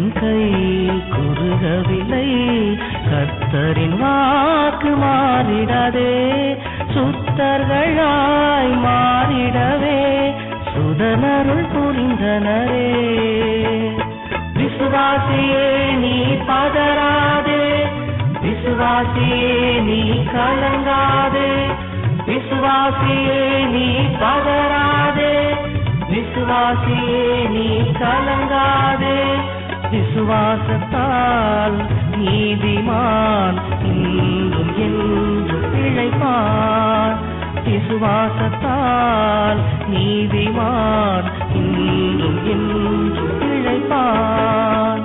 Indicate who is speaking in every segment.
Speaker 1: கர்த்தரின் கை குறுகவில்லை, கர்த்தரின் வாக்கு மாறிடாதே. சுத்தர்களாய் மாறிடவே சுதனருள் புரிந்தனரே. விசுவாசியே நீ பதறாதே, விசுவாசியே நீ கலங்காதே, விசுவாசியே நீ பதறாதே, விசுவாசியே நீ கலங்காதே. விசுவாசத்தால் நீதிமான் இன்றும் என்றும் பிழைப்பான். விசுவாசத்தால் நீதிமான் இன்றும் என்றும் பிழைப்பான்.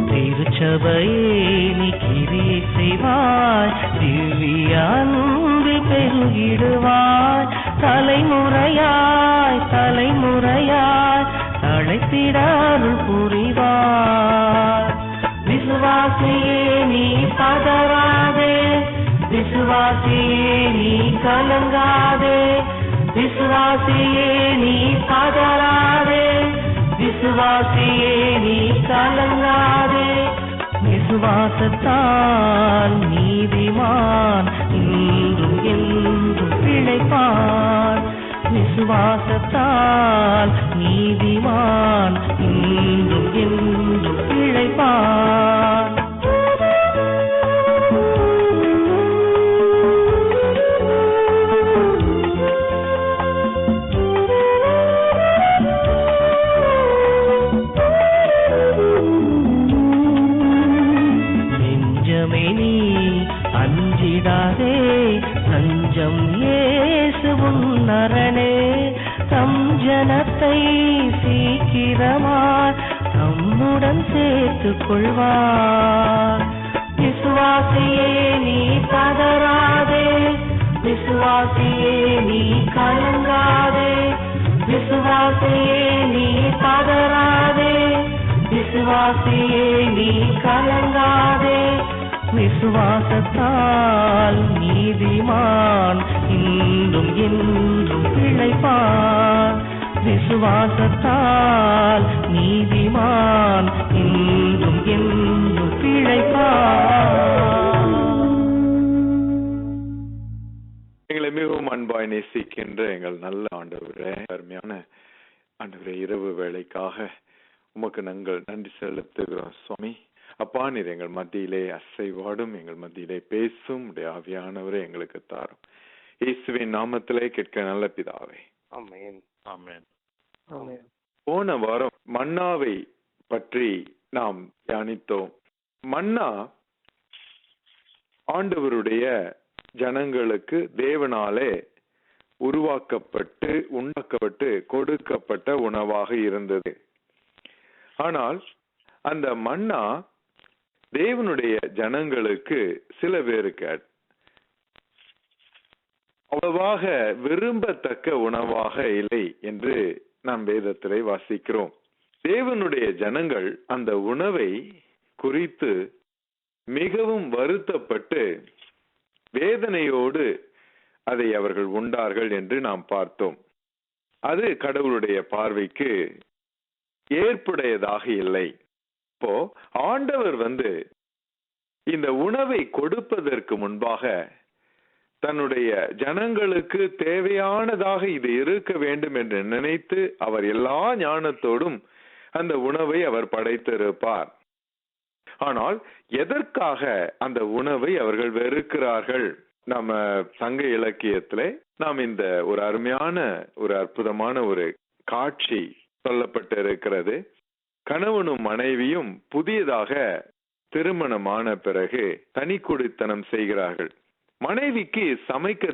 Speaker 1: திருச்சபையே நீ கிரியை செய்வாய், திவ்ய அன்பில் பெருகிடுவாய். தலைமுறையாய் தலைமுறையாய் அழைத்திட அருள் புரிவாய். விசுவாசியே நீ பதறாதே, விசுவாசியே நீ கலங்காதே, விசுவாசியே நீ பதறாதே, விசுவாசியே நீ கலங்காதே. விசுவாசத்தால் நீதிமான் இன்றும் என்றும் பிழைப்பான். விசுவாசத்தால் நீதிமான் இன்றும் என்றும் பிழைப்பான். அஞ்சிடாதே, தஞ்சம் இயேசு உன்னரணே. தம் ஜனத்தை சீக்கிரமாய் தம்முடன் சேர்த்துக் கொள்வார். விசுவாசியே நீ பதறாதே, விசுவாசியே நீ கலங்காதே, விசுவாசியே நீ பதறாதே, விசுவாசியே நீ கலங்காதே. விசுவாசத்தால் நீதிமான் இன்றும் என்றும் பிழைப்பான். விசுவாசத்தால் நீதிமான் இன்றும் என்றும் பிழைப்பான்.
Speaker 2: எங்களை மிகவும் அன்பாய் நேசிக்கின்ற எங்கள் நல்ல ஆண்டவரே, அருமையான ஆண்டவரே, இரவு வேளைக்காக உமக்கு நாங்கள் நன்றி செலுத்துகிறோம் சுவாமி. அப்பா, நீர் எங்கள் மத்தியிலே அசைவாடும், எங்கள் மத்தியிலே பேசும் ஆவியானவரே எங்களுக்கு தாரும். இயேசுவின் நாமத்திலே கேட்க நல்ல பிதாவே, ஆமென். ஆமென். போன வாரம் மன்னாவை பற்றி நாம் தியானித்தோம். மன்னா ஆண்டவருடைய ஜனங்களுக்கு தேவனாலே உண்டாக்கப்பட்டு கொடுக்கப்பட்ட உணவாக இருந்தது. ஆனால் அந்த மன்னா தேவனுடைய ஜனங்களுக்கு சில பேருக்கு அவ்வளவாக விரும்பத்தக்க உணவாக இல்லை என்று நாம் வேதத்திலே வாசிக்கிறோம். தேவனுடைய ஜனங்கள் அந்த உணவை குறித்து மிகவும் வருத்தப்பட்டு வேதனையோடு அதை அவர்கள் உண்டார்கள் என்று நாம் பார்த்தோம். அது கடவுளுடைய பார்வைக்கு ஏற்புடையதாக இல்லை. இப்போ ஆண்டவர் இந்த உணவை கொடுப்பதற்கு முன்பாக தன்னுடைய ஜனங்களுக்கு தேவையானதாக இது இருக்க வேண்டும் என்று நினைத்து அவர் எல்லா ஞானத்தோடும் அந்த உணவை அவர் படைத்திருப்பார். ஆனால் எதற்காக அந்த உணவை அவர்கள் வெறுக்கிறார்கள்? நம்ம சங்க இலக்கியத்திலே நாம் இந்த ஒரு அருமையான ஒரு அற்புதமான ஒரு காட்சி சொல்லப்பட்டிருக்கிறது. கணவனும் மனைவியும் புதியதாக திருமணமான பிறகு தனி குடித்தனம் செய்கிறார்கள். மனைவிக்கு சமைக்க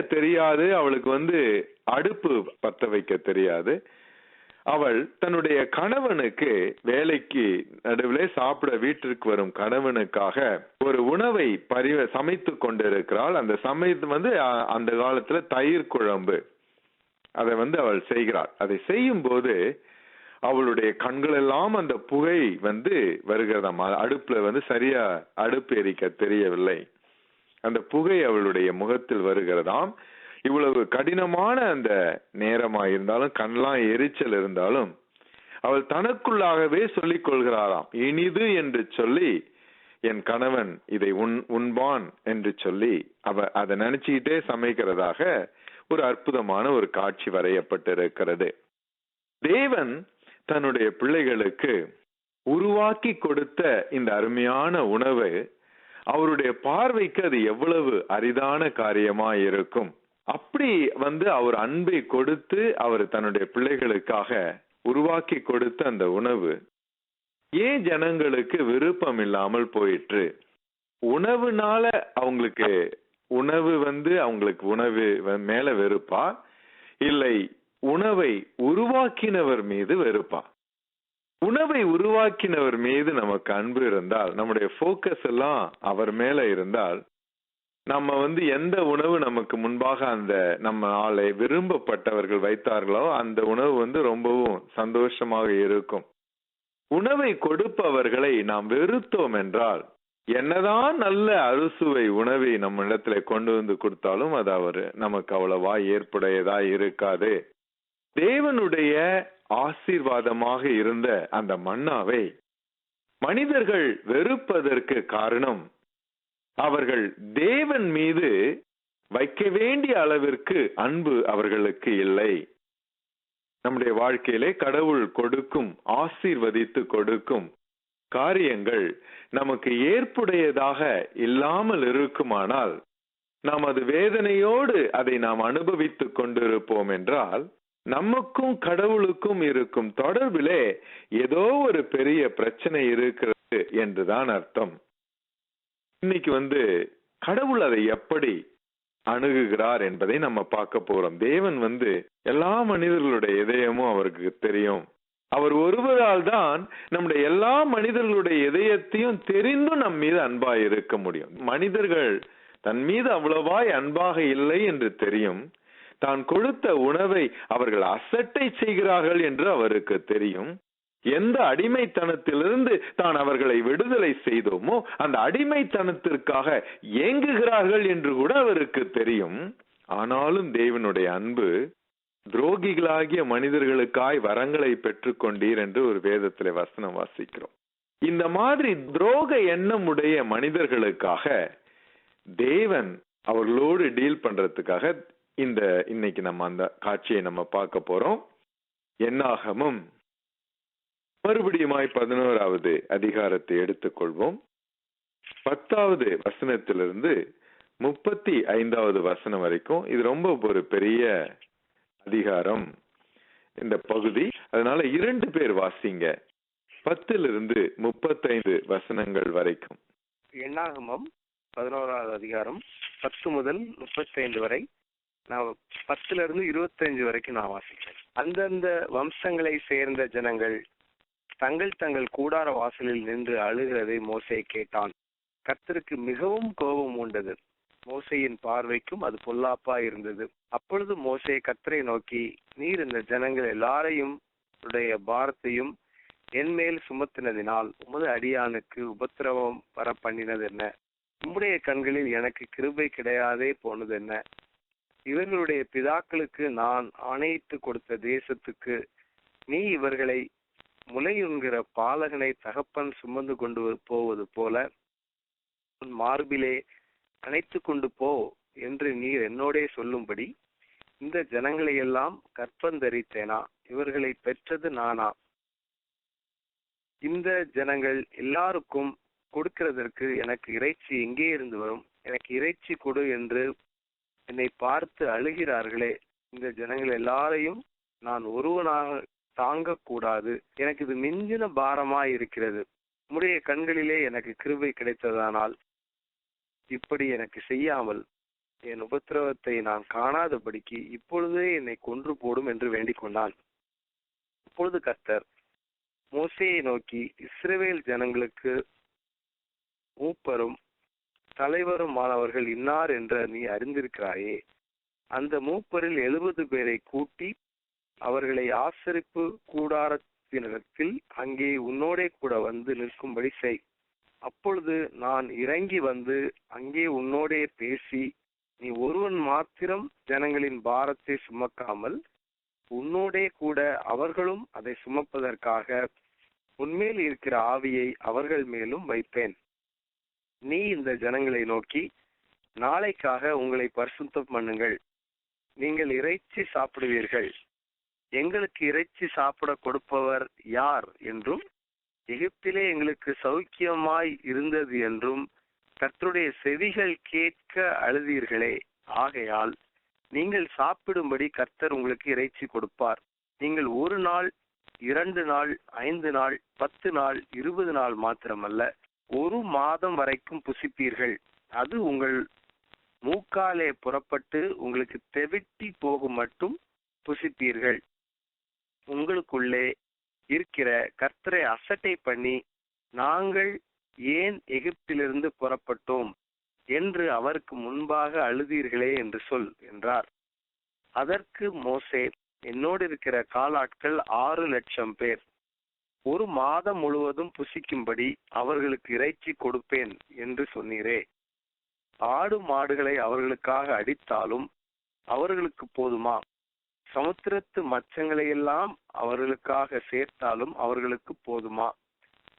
Speaker 2: தெரியாது, அவளுக்கு அடுப்பு பத்த வைக்க தெரியாது. அவள் தன்னுடைய கணவனுக்கு வேலைக்கு நடுவிலே சாப்பிட வீட்டிற்கு வரும் கணவனுக்காக ஒரு உணவை சமைத்து கொண்டிருக்கிறாள். அந்த சமைத்து அந்த காலத்துல தயிர் குழம்பு அதை அவள் செய்கிறாள். அதை செய்யும் போது அவளுடைய கண்கள் எல்லாம் அந்த புகை வருகிறதாம். அடுப்புல சரியா அடுப்பு எரிக்க தெரியவில்லை. அந்த புகை அவளுடைய முகத்தில் வருகிறதாம். இவ்வளவு கடினமான அந்த நேரமா இருந்தாலும், கண்ணெல்லாம் எரிச்சல் இருந்தாலும், அவள் தனக்குள்ளாகவே சொல்லிக் கொள்கிறாராம், இனிது என்று சொல்லி என் கணவன் இதை உண்பான் என்று சொல்லி அதை நினைச்சுக்கிட்டே சமைக்கிறதாக ஒரு அற்புதமான ஒரு காட்சி வரையப்பட்டிருக்கிறது. தேவன் தன்னுடைய பிள்ளைகளுக்கு உருவாக்கி கொடுத்த இந்த அருமையான உணவு அவருடைய பார்வைக்கு அது எவ்வளவு அரிதான காரியமா இருக்கும். அப்படி அவர் அன்பை கொடுத்து அவர் தன்னுடைய பிள்ளைகளுக்காக உருவாக்கி கொடுத்த அந்த உணவு ஏன் ஜனங்களுக்கு விருப்பம் இல்லாமல் போயிற்று? உணவுனால அவங்களுக்கு உணவு அவங்களுக்கு உணவு மேல வெறுப்பா, இல்லை உணவை உருவாக்கினவர் மீது வெறுப்பா? உணவை உருவாக்கினவர் மீது நமக்கு அன்பு இருந்தால், நம்முடைய போக்கஸ் எல்லாம் அவர் மேல இருந்தால், நம்ம எந்த உணவு நமக்கு முன்பாக அந்த நம்ம ஆளை விரும்பப்பட்டவர்கள் வைத்தார்களோ அந்த உணவு ரொம்பவும் சந்தோஷமாக இருக்கும். உணவை கொடுப்பவர்களை நாம் வெறுத்தோம் என்றால், என்னதான் நல்ல அறுசுவை உணவை நம்ம இடத்துல கொண்டு கொடுத்தாலும் அது நமக்கு அவ்வளவா ஏற்புடையதா இருக்காது. தேவனுடைய ஆசீர்வாதமாக இருந்த அந்த மன்னாவை மனிதர்கள் வெறுப்பதற்கு காரணம், அவர்கள் தேவன் மீது வைக்க வேண்டிய அளவிற்கு அன்பு அவர்களுக்கு இல்லை. நம்முடைய வாழ்க்கையிலே கடவுள் கொடுக்கும், ஆசீர்வதித்து கொடுக்கும் காரியங்கள் நமக்கு ஏற்புடையதாக இல்லாமல் இருக்குமானால், நாம் அது வேதனையோடு அதை நாம் அனுபவித்துக் கொண்டிருப்போம் என்றால், நமக்கும் கடவுளுக்கும் இருக்கும் தொடர்பிலே ஏதோ ஒரு பெரிய பிரச்சனை இருக்கிறது என்றுதான் அர்த்தம். இன்னைக்கு கடவுள் அதை எப்படி அணுகுகிறார் என்பதை நம்ம பார்க்க போறோம். தேவன் எல்லா மனிதர்களுடைய இதயமும் அவருக்கு தெரியும். அவர் ஒருவரால் தான் நம்முடைய எல்லா மனிதர்களுடைய இதயத்தையும் தெரிந்தும் நம் மீது அன்பாய் இருக்க முடியும். மனிதர்கள் தன் மீது அவ்வளவாய் அன்பாக இல்லை என்று தெரியும். தான் கொடுத்த உணவை அவர்கள் அசட்டை செய்கிறார்கள் என்று அவருக்கு தெரியும். எந்த அடிமைத்தனத்திலிருந்து தான் அவர்களை விடுதலை செய்தோமோ அந்த அடிமைத்தனத்திற்காக ஏங்குகிறார்கள் என்று கூட அவருக்கு தெரியும். ஆனாலும் தேவனுடைய அன்பு, துரோகிகளாகிய மனிதர்களுக்காய் வரங்களை பெற்றுக் கொண்டீர் என்று ஒரு வேதத்திலே வசனம் வாசிக்கிறோம். இந்த மாதிரி துரோக எண்ணமுடைய மனிதர்களுக்காக தேவன் அவர்களோடு டீல் பண்றதுக்காக இன்னைக்கு நம்ம அந்த காட்சியை நம்ம பார்க்க போறோம். என்னாகமும் மறுபடியுமாய் 11வது அதிகாரத்தை எடுத்துக்கொள்வோம். 10வது வசனத்திலிருந்து 35வது வசனம் வரைக்கும். இது ரொம்ப ஒரு பெரிய அதிகாரம் இந்த பகுதி. அதனால 2 பேர் வாசிங்க. 10லிருந்து 35 வசனங்கள் வரைக்கும்.
Speaker 3: என்னாகமம் 11வது அதிகாரம் 10 முதல் 35 வரை. நான் 10லிருந்து 25 வரைக்கும் நான் வாசிக்கிறேன். அந்தந்த வம்சங்களை சேர்ந்த ஜனங்கள் தங்கள் கூடார வாசலில் நின்று அழுகிறதை மோசே கேட்டான். கர்த்தருக்கு மிகவும் கோபம் உண்டது. மோசேயின் பார்வைக்கும் அது பொல்லாப்பா இருந்தது. அப்பொழுது மோசே கர்த்தரை நோக்கி, நீர் இந்த ஜனங்கள் எல்லாரையும் உடைய பாரத்தையும் என் மேல் சுமத்தினதினால் உமது அடியானுக்கு உபத்திரவம் வர பண்ணினது என்ன? உம்முடைய கண்களில் எனக்கு கிருபை கிடையாதே போனது என்ன? இவர்களுடைய பிதாக்களுக்கு நான் ஆணையிட்டு கொடுத்த தேசத்துக்கு நீ இவர்களை முளையுண்கிற பாலகனை தகப்பன் சுமந்து கொண்டு போவது போல உன் மார்பிலே அணைத்து கொண்டு போ என்று நீர் என்னோடே சொல்லும்படி இந்த ஜனங்களை எல்லாம் கற்பந்தரித்தேனா? இவர்களை பெற்றது நானா? இந்த ஜனங்கள் எல்லாருக்கும் கொடுக்கிறதற்கு எனக்கு இறைச்சி எங்கே இருந்து வரும்? எனக்கு இறைச்சி கொடு என்று என்னை பார்த்து அழுகிறார்களே. இந்த ஜனங்கள் எல்லாரையும் நான் ஒருவனாக தாங்கக்கூடாது. எனக்கு இது மிஞ்சின பாரமா இருக்கிறது. உம்முடைய கண்களிலே எனக்கு கிருபை கிடைத்ததானால் இப்படி எனக்கு செய்யாமல் என் உபத்திரவத்தை நான் காணாதபடிக்கு இப்பொழுதே என்னை கொன்று போடும் என்று வேண்டிக் கொண்டான். அப்பொழுது கர்த்தர் மோசேயை நோக்கி, இஸ்ரவேல் ஜனங்களுக்கு மூப்பரும் தலைவருமானவர்கள் இன்னார் என்று நீ அறிந்திருக்கிறாயே. அந்த மூப்பரில் 70 பேரை கூட்டி அவர்களை ஆசரிப்பு கூடார கூட்டத்தினிடத்தில் அங்கே உன்னோடே கூட வந்து நிற்கும்படி செய். அப்பொழுது நான் இறங்கி வந்து அங்கே உன்னோடே பேசி, நீ ஒருவன் மாத்திரம் ஜனங்களின் பாரத்தை சுமக்காமல் உன்னோடே கூட அவர்களும் அதை சுமப்பதற்காக உன்மேல் இருக்கிற ஆவியை அவர்கள் மேலும் வைப்பேன். நீ இந்த ஜனங்களை நோக்கி, நாளைக்காக உங்களை பரிசுத்தம் பண்ணுங்கள், நீங்கள் இறைச்சி சாப்பிடுவீர்கள், எங்களுக்கு இறைச்சி சாப்பிட கொடுப்பவர் யார் என்றும், எகிப்திலே எங்களுக்கு சௌக்கியமாய் இருந்தது என்றும் கர்த்தருடைய செவிகள் கேட்க அழுதீர்களே. ஆகையால் நீங்கள் சாப்பிடும்படி கர்த்தர் உங்களுக்கு இறைச்சி கொடுப்பார். நீங்கள் 1 நாள், 2 நாள், 5 நாள், 10 நாள், 20 நாள் மாத்திரமல்ல, 1 மாதம் வரைக்கும் புசிப்பீர்கள். அது உங்கள் மூக்காலே புறப்பட்டு உங்களுக்கு தெவிட்டி போகும் மட்டும் புசிப்பீர்கள். உங்களுக்குள்ளே இருக்கிற கர்த்தரை அசட்டை பண்ணி, நாங்கள் ஏன் எகிப்திலிருந்து புறப்பட்டோம் என்று அவருக்கு முன்பாக அழுதீர்களே என்று சொல் என்றார். அதற்கு மோசே, என்னோடு இருக்கிற காலாட்கள் 6 லட்சம் பேர், 1 மாதம் முழுவதும் புசிக்கும்படி அவர்களுக்கு இறைச்சி கொடுப்பேன் என்று சொன்னீரே. ஆடு மாடுகளை அவர்களுக்காக அடித்தாலும் அவர்களுக்கு போதுமா? சமுத்திரத்து மச்சங்களை எல்லாம் அவர்களுக்காக சேர்த்தாலும் அவர்களுக்கு போதுமா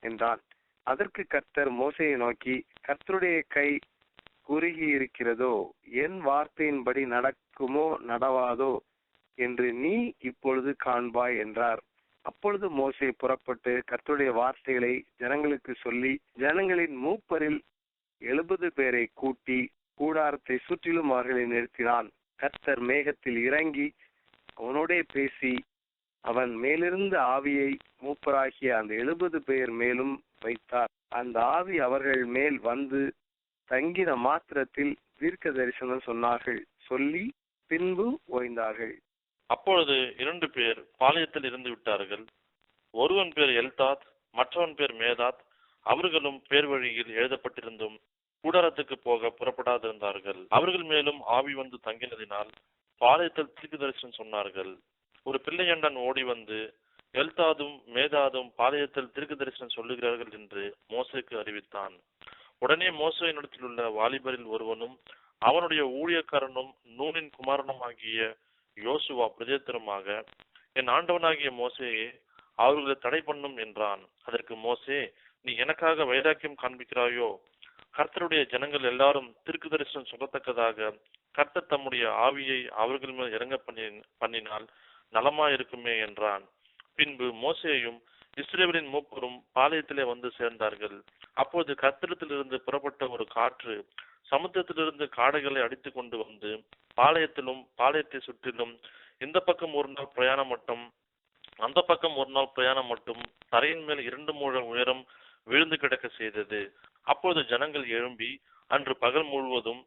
Speaker 3: என்றான். அதற்கு கர்த்தர் மோசேயை நோக்கி, கர்த்தருடைய கை குறுகி இருக்கிறதோ, என் வார்த்தையின்படி நடக்குமோ நடவாதோ என்று நீ இப்பொழுது காண்பாய் என்றார். அப்பொழுது மோசே புறப்பட்டு கர்த்தருடைய வார்த்தைகளை ஜனங்களுக்கு சொல்லி, ஜனங்களின் மூப்பரில் 70 பேரை கூட்டி கூடாரத்தை சுற்றிலும் அவர்களை நிறுத்தினான். கர்த்தர் மேகத்தில் இறங்கி அவனோடே பேசி, அவன் மேலிருந்த ஆவியை மூப்பராகிய அந்த 70 பேர் மேலும் வைத்தார். அந்த ஆவி அவர்கள் மேல் வந்து தங்கின மாத்திரத்தில் தீர்க்க தரிசனம் சொன்னார்கள். சொல்லி பின்பு ஓய்ந்தார்கள்.
Speaker 4: அப்பொழுது 2 பேர் பாளையத்தில் இருந்து விட்டார்கள். ஒருவன் பேர் எல்தாத், மற்றவன் பேர் மேதாத். அவர்களும் பேர் வழியில் எழுதப்பட்டிருந்தும் கூடாரத்துக்கு போக புறப்படாதிருந்தார்கள். அவர்கள் மேலும் ஆவி வந்து தங்கினதினால் பாளையத்தில் தீர்க்க தரிசனம் சொன்னார்கள். ஒரு பிள்ளையண்டன் ஓடி வந்து, எல்தாதும் மேதாதும் பாளையத்தில் தீர்க்க தரிசனம் சொல்லுகிறார்கள் என்று மோசேக்கு அறிவித்தான். உடனே மோசேயினிடத்தில் உள்ள வாலிபரில் ஒருவனும் அவனுடைய ஊழியக்காரனும் நூனின் குமாரனும் ஆகிய யோசுவா பிரஜேத்தருமாக, என் ஆண்டவனாகிய மோசேயே, அவர்களை தடை பண்ணும் என்றான். அதற்கு மோசே, நீ எனக்காக வைராக்கியம் காண்பிக்கிறாயோ? கர்த்தருடைய ஜனங்கள் எல்லாரும் தீர்க்க தரிசனம் சொல்லத்தக்கதாக கர்த்தர் தம்முடைய ஆவியை அவர்கள் மேல் இறங்க பண்ணினால் நலமாயிருக்குமே என்றான். பின்பு மோசேயும் இஸ்ரவேலின் மூப்பரும் பாளையத்திலே வந்து சேர்ந்தார்கள். அப்போது கர்த்தரிடத்திலிருந்து புறப்பட்ட ஒரு காற்று சமுத்திரத்திலிருந்து காடைகளை அடித்து கொண்டு வந்து பாளையத்திலும் பாளையத்தை சுற்றிலும் இந்த பக்கம் 1 நாள் பிரயாணம் மட்டும் அந்த பக்கம் 1 நாள் பிரயாணம் மட்டும் தரையின் மேல் 2 முழம் உயரம் விழுந்து கிடக்க செய்தது. அப்போது ஜனங்கள் எழும்பி அன்று பகல் முழுவதும்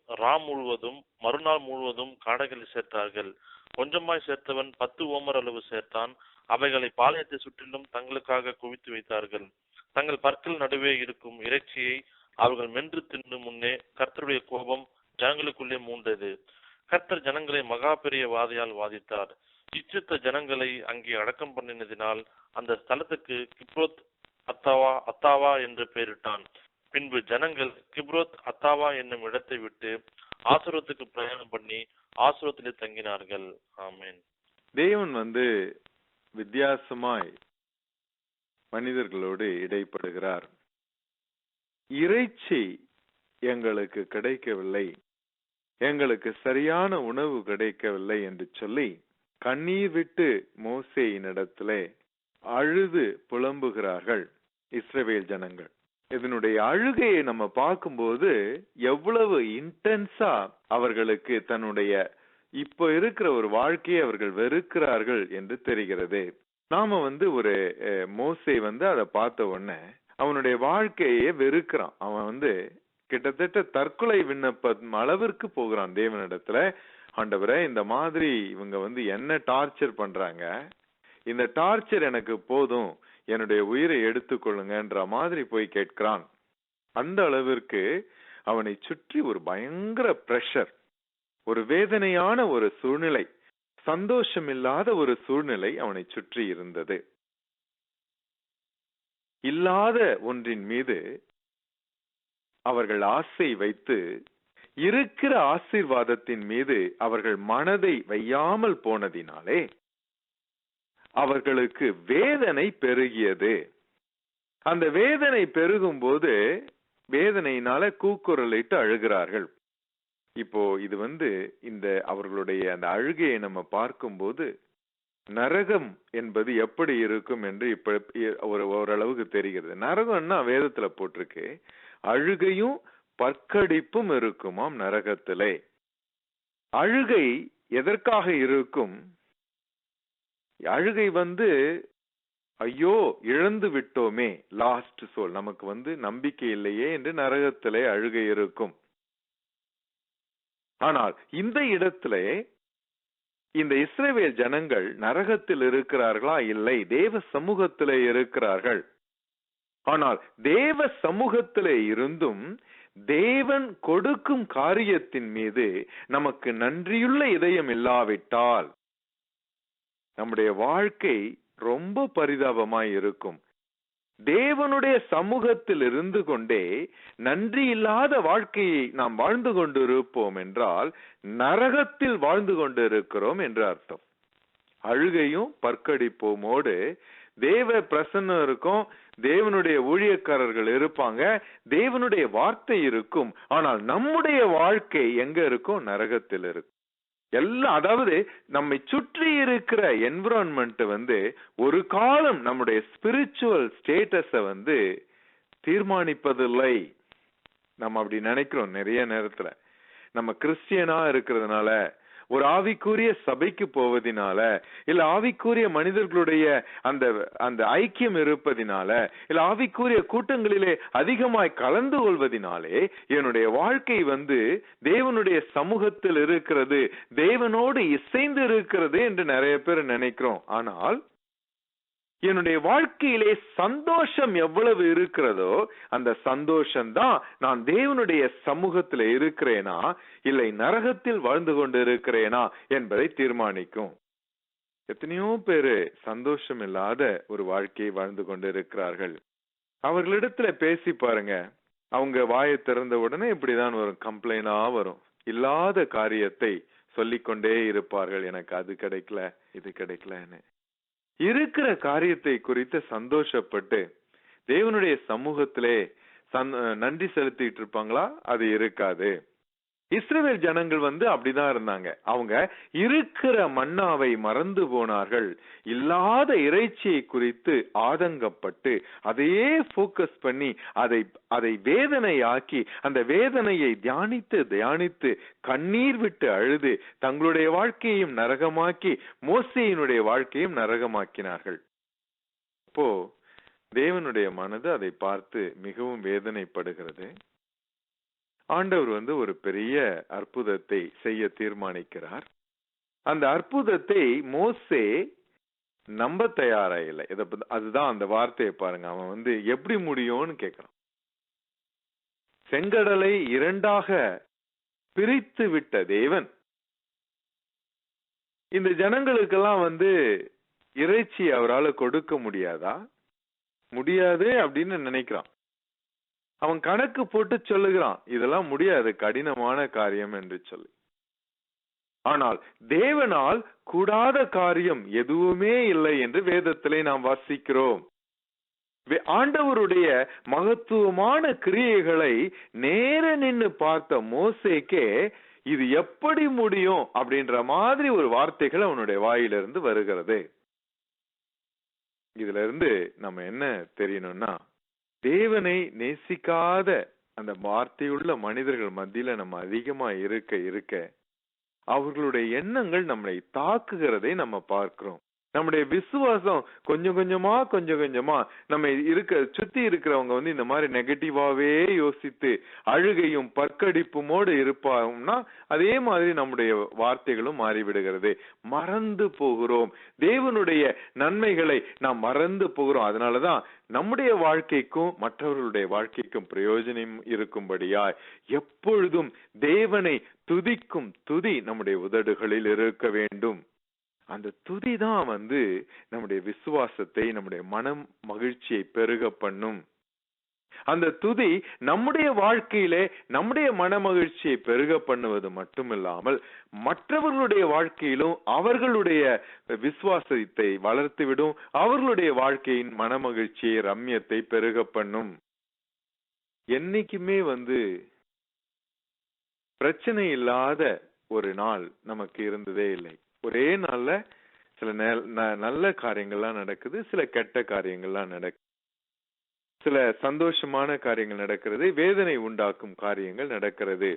Speaker 4: முழுவதும் மறுநாள் முழுவதும் காடைகளை சேர்த்தார்கள். கொஞ்சமாய் சேர்த்தவன் 10 ஓமர் அளவு சேர்த்தான். அவைகளை பாளையத்தை சுற்றிலும் தங்களுக்காக குவித்து வைத்தார்கள். தங்கள் பற்கள் நடுவே இருக்கும் இறைச்சியை அவர்கள் மென்று தின்னு முன்னே கர்த்தருடைய கோபம் ஜனங்களுக்குள்ளே மூண்டது. கர்த்தர் ஜனங்களை மகா பெரிய வாதையால் வாதித்தார். இச்சித்த ஜனங்களை அங்கே அடக்கம் பண்ணினதினால் அந்த ஸ்தலத்துக்கு கிப்ரோத் அத்தாவா என்று பெயரிட்டான். பின்பு ஜனங்கள் கிப்ரோத் அத்தாவா என்னும் இடத்தை விட்டு ஆசுரத்துக்கு பிரயாணம் பண்ணி ஆசுரத்திலே தங்கினார்கள். ஆமேன்.
Speaker 2: தேவன் வித்தியாசமாய் மனிதர்களோடு இடைப்படுகிறார். இறைச்சி எங்களுக்கு கிடைக்கவில்லை, எங்களுக்கு சரியான உணவு கிடைக்கவில்லை என்று சொல்லி கண்ணீர் விட்டு மோசேயினிடத்திலே அழுது புலம்புகிறார்கள் இஸ்ரவேல் ஜனங்கள். இதனுடைய அழுகையை நம்ம பார்க்கும்போது எவ்வளவு இன்டென்ஸா அவர்களுக்கு தன்னுடைய இப்ப இருக்கிற ஒரு வாழ்க்கையை அவர்கள் வெறுக்கிறார்கள் என்று தெரிகிறது. நாம ஒரு மோசே அதை பார்த்த உடனே அவனுடைய வாழ்க்கையே வெறுக்கிறான். அவன் கிட்டத்தட்ட தற்கொலை விண்ணப்பம் அளவிற்கு போகிறான் தேவனிடத்துல. ஆண்டவரே, இந்த மாதிரி இவங்க என்ன டார்ச்சர் பண்றாங்க, இந்த டார்ச்சர் எனக்கு போதும், என்னுடைய உயிரை எடுத்துக்கொள்ளுங்கன்ற மாதிரி போய் கேட்கிறான். அந்த அளவிற்கு அவனை சுற்றி ஒரு பயங்கர பிரஷர், ஒரு வேதனையான ஒரு சூழ்நிலை, சந்தோஷம் இல்லாத ஒரு சூழ்நிலை அவனை சுற்றி இருந்தது. இல்லாத ஒன்றின் மீது அவர்கள் ஆசை வைத்து இருக்கிற ஆசீர்வாதத்தின் மீது அவர்கள் மனதை வையாமல் போனதினாலே அவர்களுக்கு வேதனை பெருகியது. அந்த வேதனை பெருகும் போது வேதனையினால கூக்குரலிட்டு அழுகிறார்கள். இப்போ இது இந்த அவர்களுடைய அந்த அழுகையை நம்ம பார்க்கும்போது நரகம் என்பது எப்படி இருக்கும் என்று இப்ப ஓரளவுக்கு தெரிகிறது. நரகம்னா வேதத்துல போட்டிருக்கு, அழுகையும் பற்கடிப்பும் இருக்குமாம் நரகத்திலே. அழுகை எதற்காக இருக்கும்? அழுகை ஐயோ இழந்து விட்டோமே, லாஸ்ட் சோல், நமக்கு நம்பிக்கை இல்லையே என்று நரகத்திலே அழுகை இருக்கும். ஆனால் இந்த இடத்திலே இந்த இஸ்ரவேல் ஜனங்கள் நரகத்தில் இருக்கிறார்களா? இல்லை, தேவ சமூகத்திலே இருக்கிறார்கள். ஆனால் தேவ சமூகத்திலே இருந்தும் தேவன் கொடுக்கும் காரியத்தின் மீது நமக்கு நன்றியுள்ள இதயம் இல்லாவிட்டால் நம்முடைய வாழ்க்கை ரொம்ப பரிதாபமாய் இருக்கும். தேவனுடைய சமூகத்தில் இருந்து கொண்டே நன்றி இல்லாத வாழ்க்கையை நாம் வாழ்ந்து கொண்டிருப்போம் என்றால் நரகத்தில் வாழ்ந்து கொண்டிருக்கிறோம் என்று அர்த்தம். அழுகையும் பற்கடிப்போமோடு தேவ பிரசன்னம் இருக்கும், தேவனுடைய ஊழியக்காரர்கள் இருப்பாங்க, தேவனுடைய வார்த்தை இருக்கும். ஆனால் நம்முடைய வாழ்க்கை எங்க இருக்கும்? நரகத்தில் இருக்கும். எல்லாம், அதாவது நம்மை சுற்றி இருக்கிற என்விரான்மெண்ட் ஒரு காலம் நம்முடைய ஸ்பிரிச்சுவல் ஸ்டேட்டஸ தீர்மானிப்பதில்லை. நம்ம அப்படி நினைக்கிறோம். நிறைய நேரத்துல நம்ம கிறிஸ்டியனா இருக்கிறதுனால, ஒரு ஆவிக்குரிய சபைக்கு போவதினால, இல்ல ஆவிக்குரிய மனிதர்களுடைய அந்த ஐக்கியம் இருப்பதினால, இல்ல ஆவிக்குரிய கூட்டங்களிலே அதிகமாய் கலந்து கொள்வதினாலே என்னுடைய வாழ்க்கை தேவனுடைய சமூகத்தில் இருக்கிறது, தேவனோடு இசைந்து இருக்கிறது என்று நிறைய பேர் நினைக்கிறோம். ஆனால் என்னுடைய வாழ்க்கையிலே சந்தோஷம் எவ்வளவு இருக்கிறதோ அந்த சந்தோஷம்தான் நான் தேவனுடைய சமூகத்தில் இருக்கிறேனா இல்லை நரகத்தில் வாழ்ந்து கொண்டு இருக்கிறேனா என்பதை தீர்மானிக்கும். எத்தனையோ பேரு சந்தோஷம் இல்லாத ஒரு வாழ்க்கையை வாழ்ந்து கொண்டு இருக்கிறார்கள். அவர்களிடத்துல பேசி பாருங்க, அவங்க வாயை திறந்த உடனே இப்படிதான் வரும், கம்ப்ளைண்டா வரும். இல்லாத காரியத்தை சொல்லிக்கொண்டே இருப்பார்கள், எனக்கு அது கிடைக்கல இது கிடைக்கலன்னு. இருக்கிற காரியத்தை குறித்து சந்தோஷப்பட்டு தேவனுடைய சமூகத்திலே நன்றி செலுத்திட்டு இருப்பாங்களா? அது இருக்காது. இஸ்ரவேல் ஜனங்கள் அப்படிதான் இருந்தாங்க. அவங்க இருக்கிற மன்னாவை மறந்து போனார்கள். இல்லாத இறைச்சியை குறித்து ஆதங்கப்பட்டு அதையே போக்கஸ் பண்ணி அதை வேதனையாக்கி அந்த வேதனையை தியானித்து கண்ணீர் விட்டு அழுது தங்களுடைய வாழ்க்கையையும் நரகமாக்கி மோசேயினுடைய வாழ்க்கையும் நரகமாக்கினார்கள். அப்போ தேவனுடைய மனது அதை பார்த்து மிகவும் வேதனைப்படுகிறது. ஆண்டவர் ஒரு பெரிய அற்புதத்தை செய்ய தீர்மானிக்கிறார். அந்த அற்புதத்தை மோசே நம்ப தயாரா இல்லை. அதுதான் அந்த வார்த்தையை பாருங்க. அவன் எப்படி முடியும்னு கேட்கிறான். செங்கடலை இரண்டாக பிரித்து விட்ட தேவன் இந்த ஜனங்களுக்கெல்லாம் இறைச்சி அவரால் கொடுக்க முடியாதா? முடியாது அப்படின்னு நினைக்கிறான். அவன் கணக்கு போட்டு சொல்லுகிறான், இதெல்லாம் முடியாது, கடினமான காரியம் என்று சொல்லி. ஆனால் தேவனால் கூடாத காரியம் எதுவுமே இல்லை என்று வேதத்திலே நாம் வாசிக்கிறோம். ஆண்டவருடைய மகத்துவமான கிரியைகளை நேர நின்னு பார்த்த மோசேக்கே இது எப்படி முடியும் அப்படின்ற மாதிரி ஒரு வார்த்தைகள் அவனுடைய வாயிலிருந்து வருகிறது. இதுல இருந்து நம்ம என்ன தெரியணும்னா, தேவனை நேசிக்காத அந்த வார்த்தையுள்ள மனிதர்கள் மத்தியில நம்ம அதிகமா இருக்க அவர்களுடைய எண்ணங்கள் நம்மளை தாக்குகிறதை நம்ம பார்க்கிறோம். நம்முடைய விசுவாசம் கொஞ்சம் கொஞ்சமா நம்ம சுத்தி இருக்கிறவங்க இந்த மாதிரி நெகட்டிவாவே யோசித்து அழுகையும் பற்கடிப்புமோடு இருப்போம்னா அதே மாதிரி நம்முடைய வார்த்தைகளும் மாறிவிடுகிறது. மறந்து போகிறோம், தேவனுடைய நன்மைகளை நாம் மறந்து போகிறோம். அதனாலதான் நம்முடைய வாழ்க்கைக்கும் மற்றவர்களுடைய வாழ்க்கைக்கும் பிரயோஜனம் இருக்கும்படியாய் எப்பொழுதும் தேவனை துதிக்கும் துதி நம்முடைய உதடுகளில் இருக்க வேண்டும். அந்த துதி தான் நம்முடைய விசுவாசத்தை, நம்முடைய மனம் மகிழ்ச்சியை பெருக பண்ணும். அந்த துதி நம்முடைய வாழ்க்கையிலே நம்முடைய மன மகிழ்ச்சியை பெருக பண்ணுவது மட்டுமில்லாமல் மற்றவர்களுடைய வாழ்க்கையிலும் அவர்களுடைய விசுவாசத்தை வளர்த்துவிடும். அவர்களுடைய வாழ்க்கையின் மன மகிழ்ச்சியை, ரம்யத்தை பெருக பண்ணும். என்னைக்குமே பிரச்சனை இல்லாத ஒரு நாள் நமக்கு இருந்ததே இல்லை. ஒரே நாள்ல சில நல்ல காரியங்கள்லாம் நடக்குது, சில கெட்ட காரியங்கள்லாம் நடக்குது. சில சந்தோஷமான காரியங்கள் நடக்கிறது, வேதனை உண்டாக்கும் காரியங்கள் நடக்கிறது.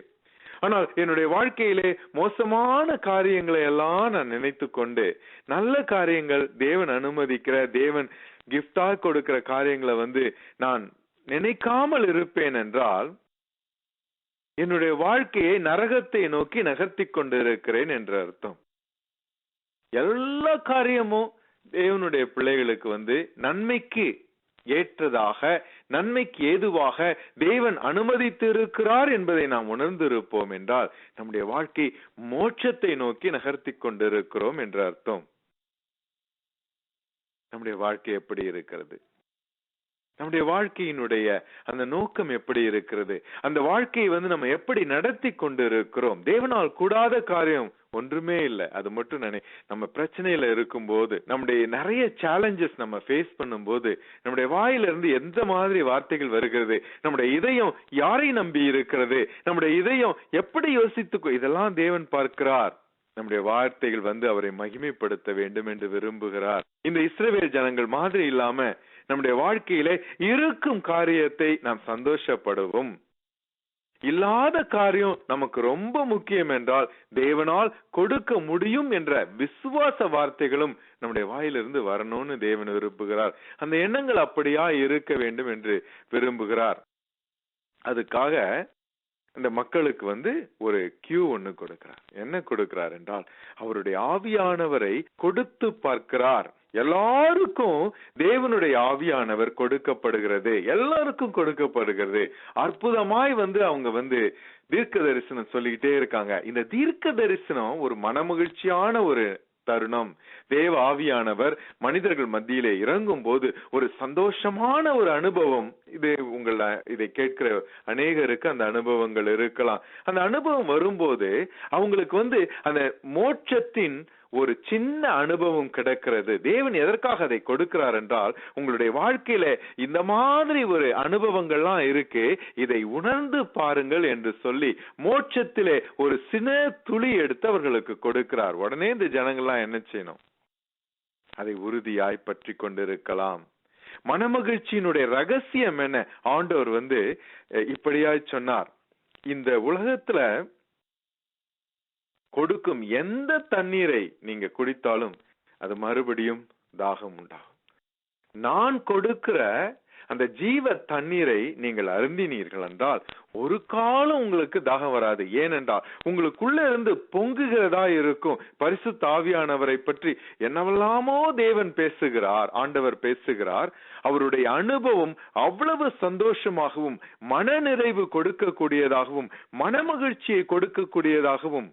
Speaker 2: ஆனால் என்னுடைய வாழ்க்கையிலே மோசமான காரியங்களை எல்லாம் நான் நினைத்து கொண்டு நல்ல காரியங்கள், தேவன் அனுமதிக்கிற, தேவன் கிஃப்டா கொடுக்கிற காரியங்களை நான் நினைக்காமல் இருப்பேன் என்றால் என்னுடைய வாழ்க்கையை நரகத்தை நோக்கி நகர்த்தி கொண்டிருக்கிறேன் என்று அர்த்தம். எல்லா காரியமும் தேவனுடைய பிள்ளைகளுக்கு நன்மைக்கு ஏற்றதாக, நன்மைக்கு ஏதுவாக தேவன் அனுமதித்து இருக்கிறார் என்பதை நாம் உணர்ந்திருப்போம் என்றால் நம்முடைய வாழ்க்கை மோட்சத்தை நோக்கி நகர்த்தி கொண்டிருக்கிறோம் என்று அர்த்தம். நம்முடைய வாழ்க்கை எப்படி இருக்கிறது? நம்முடைய வாழ்க்கையினுடைய அந்த நோக்கம் எப்படி இருக்கிறது? அந்த வாழ்க்கையை நம்ம எப்படி நடத்தி கொண்டிருக்கிறோம்? தேவனால் கூடாத காரியம் ஒன்றுமே இல்லை. அது மட்டும் நம்ம பிரச்சனையில இருக்கும் போது, நம்முடைய நிறைய சேலஞ்சஸ் நம்ம ஃபேஸ் பண்ணும் போது நம்முடைய வாயிலிருந்து எந்த மாதிரி வார்த்தைகள் வருகிறது, நம்முடைய இதயம் யாரை நம்பி இருக்கிறது, நம்முடைய இதயம் எப்படி யோசித்து, இதெல்லாம் தேவன் பார்க்கிறார். நம்முடைய வார்த்தைகள் அவரை மகிமைப்படுத்த வேண்டும் என்று விரும்புகிறார். இந்த இஸ்ரவேல் ஜனங்கள் மாதிரி இல்லாம நம்முடைய வாழ்க்கையிலே இருக்கும் காரியத்தை நாம் சந்தோஷப்படுவோம். இல்லாத காரியம் நமக்கு ரொம்ப முக்கியம் என்றால் தேவனால் கொடுக்க முடியும் என்ற விசுவாச வார்த்தைகளும் நம்முடைய வாயிலிருந்து வரணும்னு தேவன் விரும்புகிறார். அந்த எண்ணங்கள் அப்படியா இருக்க வேண்டும் என்று விரும்புகிறார். அதுக்காக இந்த மக்களுக்கு ஒரு கியூ ஒண்ணு கொடுக்கிறார். என்ன கொடுக்கிறார் என்றால் அவருடைய ஆவியானவரை கொடுத்து பார்க்கிறார். எல்லாருக்கும் தேவனுடைய ஆவியானவர் கொடுக்கப்படுகிறது, எல்லாருக்கும் கொடுக்கப்படுகிறது. அற்புதமாய் அவங்க தீர்க்க தரிசனம் சொல்லிக்கிட்டே இருக்காங்க. இந்த தீர்க்க தரிசனம் ஒரு மனமகிழ்ச்சியான ஒரு தருணம். தேவ ஆவியானவர் மனிதர்கள் மத்தியிலே இறங்கும் போது ஒரு சந்தோஷமான ஒரு அனுபவம். இதை கேட்கிற அநேகருக்கு அந்த அனுபவங்கள் இருக்கலாம். அந்த அனுபவம் வரும்போது அவங்களுக்கு அந்த மோட்சத்தின் ஒரு சின்ன அனுபவம் கிடைக்கிறது. தேவன் எதற்காக அதை கொடுக்கிறார் என்றால் உங்களுடைய வாழ்க்கையில இந்த மாதிரி ஒரு அனுபவங்கள்லாம் இருக்கு, இதை உணர்ந்து பாருங்கள் என்று சொல்லி மோட்சத்திலே ஒரு சின்ன துளி எடுத்து அவர்களுக்கு கொடுக்கிறார். உடனே இந்த ஜனங்கள்லாம் என்ன செய்யணும்? அதை உறுதியாய் பற்றி கொண்டிருக்கலாம். மனமகிழ்ச்சியினுடைய ரகசியம் என்ன? ஆண்டவர் இப்படியாய் சொன்னார், இந்த உலகத்துல கொடுக்கும் எந்த தண்ணீரை நீங்க குடித்தாலும் அது மறுபடியும் தாகம் உண்டாகும். நான் கொடுக்கிற அந்த ஜீவ தண்ணீரை நீங்கள் அருந்தினீர்கள் என்றால் ஒரு காலம் உங்களுக்கு தாகம் வராது. ஏனென்றால் உங்களுக்குள்ள இருந்து பொங்குகிறதா இருக்கும். பரிசுத்த ஆவியானவரை பற்றி என்னவெல்லாமோ தேவன் பேசுகிறார், ஆண்டவர் பேசுகிறார். அவருடைய அனுபவம் அவ்வளவு சந்தோஷமாகவும் மன நிறைவு கொடுக்கக்கூடியதாகவும் மனமகிழ்ச்சியை கொடுக்கக்கூடியதாகவும்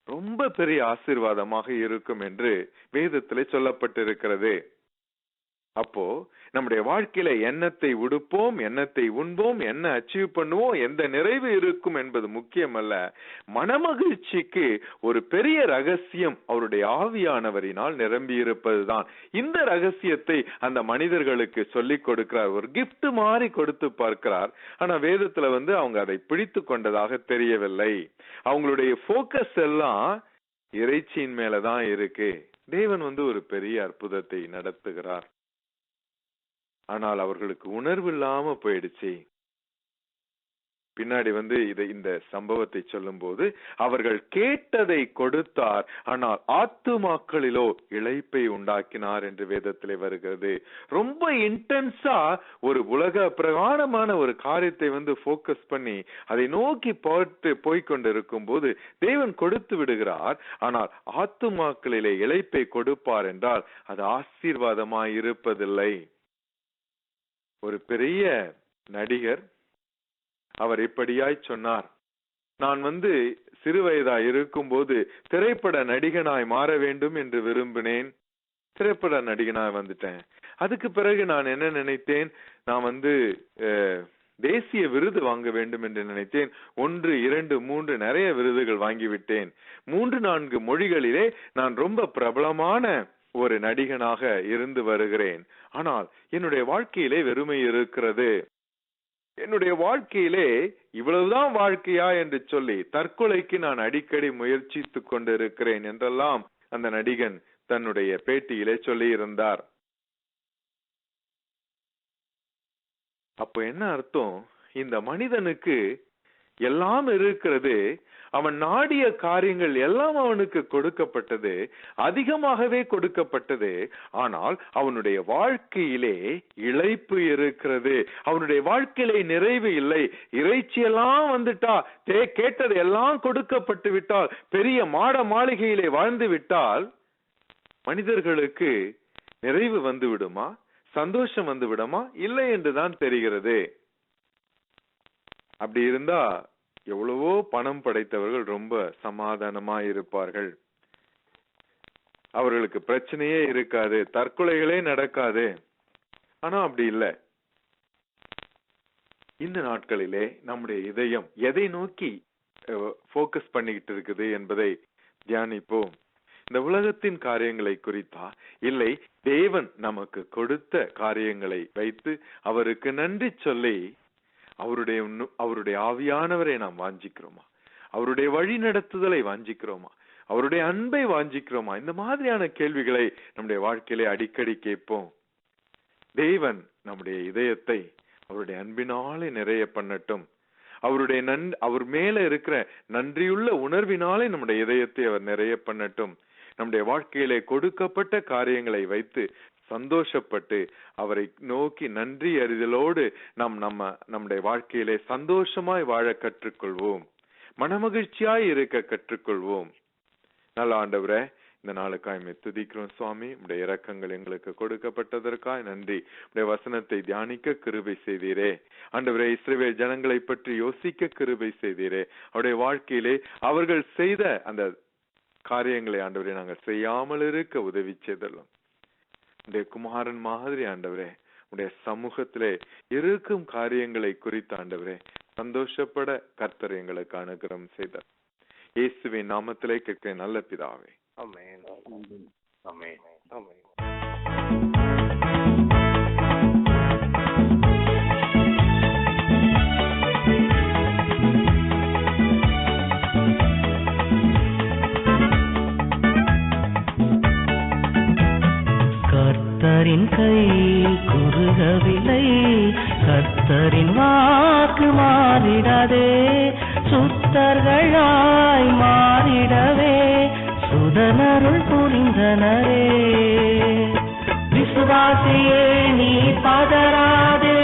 Speaker 2: ரொம்ப பெரிய ஆசீர்வாதமாக இருக்கும் என்று வேதத்திலே சொல்லப்பட்டிருக்கிறது. அப்போ நம்முடைய வாழ்க்கையில எண்ணத்தை உடுப்போம், எண்ணத்தை உண்போம், என்ன அச்சீவ் பண்ணுவோம், எந்த நிறைவு இருக்கும் என்பது முக்கியம் அல்ல. மனமகிழ்ச்சிக்கு ஒரு பெரிய ரகசியம் அவருடைய ஆவியானவரினால் நிரம்பி இருப்பதுதான். இந்த ரகசியத்தை அந்த மனிதர்களுக்கு சொல்லிக் கொடுக்கிறார். ஒரு கிஃப்ட் மாதிரி கொடுத்து பார்க்கிறார். ஆனா வேதத்துல அவங்க அதை பிடித்து கொண்டதாக தெரியவில்லை. அவங்களுடைய போக்கஸ் எல்லாம் இறைச்சியின் மேலதான் இருக்கு. தேவன் ஒரு பெரிய அற்புதத்தை நடத்துகிறார். ஆனால் அவர்களுக்கு உணர்வு இல்லாம போயிடுச்சு. பின்னாடி இந்த சம்பவத்தை சொல்லும் போது அவர்கள் கேட்டதை கொடுத்தார், ஆனால் ஆத்துமாக்களிலோ இளைப்பை உண்டாக்கினார் என்று வேதத்திலே வருகிறது. ரொம்ப இன்டென்ஸா ஒரு உலக பிரகாரமான ஒரு காரியத்தை போக்கஸ் பண்ணி அதை நோக்கி போய்கொண்டிருக்கும் போது தேவன் கொடுத்து விடுகிறார். ஆனால் ஆத்துமாக்களிலே இளைப்பை கொடுப்பார் என்றால் அது ஆசீர்வாதமாய் இருப்பதில்லை. ஒரு பெரிய நடிகர் அவர் இப்படியாய் சொன்னார், நான் சிறுவயதாய் இருக்கும்போது திரைப்பட நடிகனாய் மாற வேண்டும் என்று விரும்பினேன். திரைப்பட நடிகனாய் வந்துட்டேன். அதுக்கு பிறகு நான் என்ன நினைத்தேன், நான் தேசிய விருது வாங்க வேண்டும் என்று நினைத்தேன். 1, 2, 3 நிறைய விருதுகள் வாங்கிவிட்டேன். 3-4 மொழிகளிலே நான் ரொம்ப பிரபலமான ஒரு நடிகனாக இருந்து வருகிறேன். ஆனால் என்னுடைய வாழ்க்கையிலே வெறுமை இருக்கிறது. என்னுடைய வாழ்க்கையிலே இவ்வளவுதான் வாழ்க்கையா என்று சொல்லி தற்கொலைக்கு நான் அடிக்கடி முயற்சித்துக் கொண்டிருக்கிறேன் என்றெல்லாம் அந்த நடிகன் தன்னுடைய பேட்டியிலே சொல்லி இருந்தார். அப்ப என்ன அர்த்தம்? இந்த மனிதனுக்கு எல்லாம் இருக்கிறது, அவன் நாடிய காரியங்கள் எல்லாம் அவனுக்கு கொடுக்கப்பட்டது, அதிகமாகவே கொடுக்கப்பட்டது. ஆனால் அவனுடைய வாழ்க்கையிலே இளைப்பு இருக்கிறது, அவனுடைய வாழ்க்கையிலே நிறைவு இல்லை. இறைச்சியெல்லாம் வந்துட்டா, கேட்டது எல்லாம் கொடுக்கப்பட்டு விட்டால், பெரிய மாட மாளிகையிலே வாழ்ந்து விட்டால் மனிதர்களுக்கு நிறைவு வந்து விடுமா, சந்தோஷம் வந்து விடுமா? இல்லை என்றுதான் தெரிகிறது. அப்படி இருந்தா எவ்வளவோ பணம் படைத்தவர்கள் ரொம்ப சமாதானமா இருப்பார்கள், அவர்களுக்கு பிரச்சனையே இருக்காது, தற்கொலைகளே நடக்காது. ஆனா அப்படி இல்லை. இந்த நாட்களிலே நம்முடைய இதயம் எதை நோக்கி போக்கஸ் பண்ணிக்கிட்டு இருக்குது என்பதை தியானிப்போம். இந்த உலகத்தின் காரியங்களை குறித்தா, இல்லை தேவன் நமக்கு கொடுத்த காரியங்களை வைத்து அவருக்கு நன்றி சொல்லி அவருடைய ஆவியானவரை நாம் வாஞ்சிக்கிறோமா, அவருடைய வழி நடத்துதலை வாஞ்சிக்கிறோமா, அவருடைய அன்பை வாஞ்சிக்கிறோமா? இந்த மாதிரியான கேள்விகளை நம்முடைய வாழ்க்கையிலே அடிக்கடி கேட்போம். தேவன் நம்முடைய இதயத்தை அவருடைய அன்பினாலே நிறைய பண்ணட்டும். அவர் மேல இருக்கிற நன்றியுள்ள உணர்வினாலே நம்முடைய இதயத்தை அவர் நிறைய பண்ணட்டும். நம்முடைய வாழ்க்கையிலே கொடுக்கப்பட்ட காரியங்களை வைத்து சந்தோஷப்பட்டு அவரை நோக்கி நன்றி அறிதலோடு நம்முடைய வாழ்க்கையிலே சந்தோஷமாய் வாழ கற்றுக்கொள்வோம், மனமகிழ்ச்சியாய் இருக்க கற்றுக்கொள்வோம். நல்ல ஆண்டவரே, இந்த நாளுக்காய் துதிக்கிறோம் சுவாமி. உடைய இரக்கங்கள் எங்களுக்கு கொடுக்கப்பட்டதற்காய் நன்றி. உடைய வசனத்தை தியானிக்க கிருபை செய்தீரே ஆண்டவரே. இஸ்ரவேல் ஜனங்களை பற்றி யோசிக்க கிருபை செய்தீரே. அவருடைய வாழ்க்கையிலே அவர்கள் செய்த அந்த காரியங்களை ஆண்டவரே நாங்கள் செய்யாமல் இருக்க உதவி செய்தலும். உடைய குமாரன் மாதிரி ஆண்டவரே, உடைய சமூகத்திலே இருக்கும் காரியங்களை குறித்து ஆண்டவரே சந்தோஷப்பட கர்த்தர் எங்களுக்கு அனுகிரகம் செய்தார். இயேசுவின் நாமத்திலே கேட்க நல்ல பிதாவே,
Speaker 3: ஆமென். ஆமென். ஆமென்.
Speaker 1: கர்த்தரின் கை குறுகவில்லை, கர்த்தரின் வாக்கு மாறிடாதே, சுத்தர்களாய் மாறிடவே சுதனருள் புரிந்தனரே. விசுவாசியே நீ பதறாதே,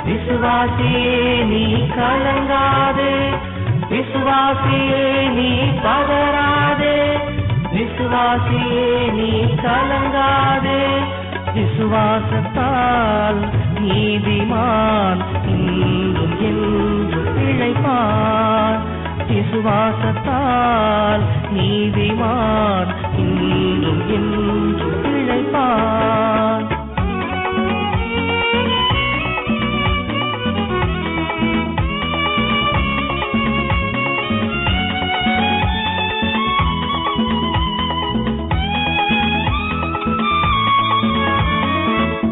Speaker 1: விசுவாசியே நீ கலங்காதே, விசுவாசியே நீ பதறாதே, விசுவாசியே நீ கலங்காதே. விசுவாசத்தால் நீதிமான் இன்றும் என்றும் பிழைப்பான். விசுவாசத்தால் நீதிமான் இன்றும் என்றும் பிழைப்பான்.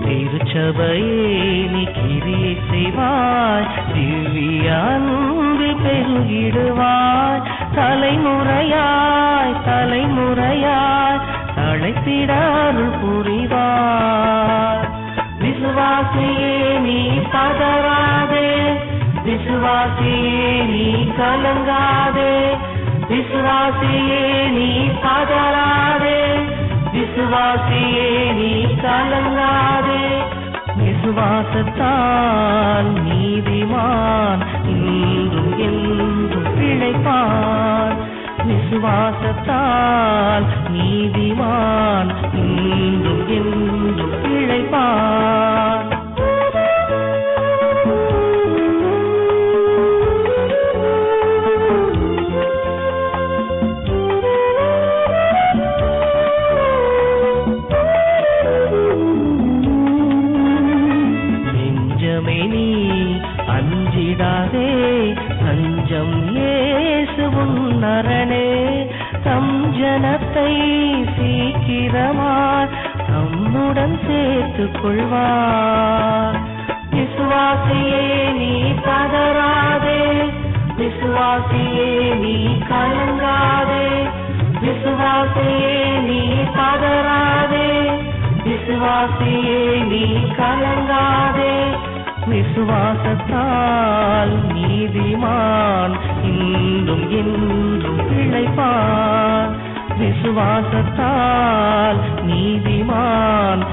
Speaker 1: திருச்சபையே நீ கிரியை செய்வாய், திவ்ய அன்பில் பெருகிடுவாய். தலைமுறையாய் தலைமுறையாய் அழைத்திட அருள் புரிவாய். விசுவாசியே நீ பதறாதே, விசுவாசியே நீ கலங்காதே, விசுவாசியே நீ பதறாதே, விசுவாசியே நீ கலங்காதே. விசுவாசத்தால் நீதிமான் இன்றும் என்றும் பிழைப்பான். விசுவாசத்தால் நீதிமான் இன்றும் என்றும் பிழைப்பான். தேடாதே தஞ்சம் இயேசு உன்னரணே, தம் ஜனத்தை சீக்கிரமாய் தம்முடன் சேர்த்துக் கொள்வார். விசுவாசியே நீ பதறாதே, விசுவாசியே நீ கலங்காதே, விசுவாசியே நீ பதறாதே, விசுவாசியே நீ கலங்காதே. விசுவாசத்தால் நீதிமான் இன்றும் என்றும் பிழைப்பான். விசுவாசத்தால் நீதிமான்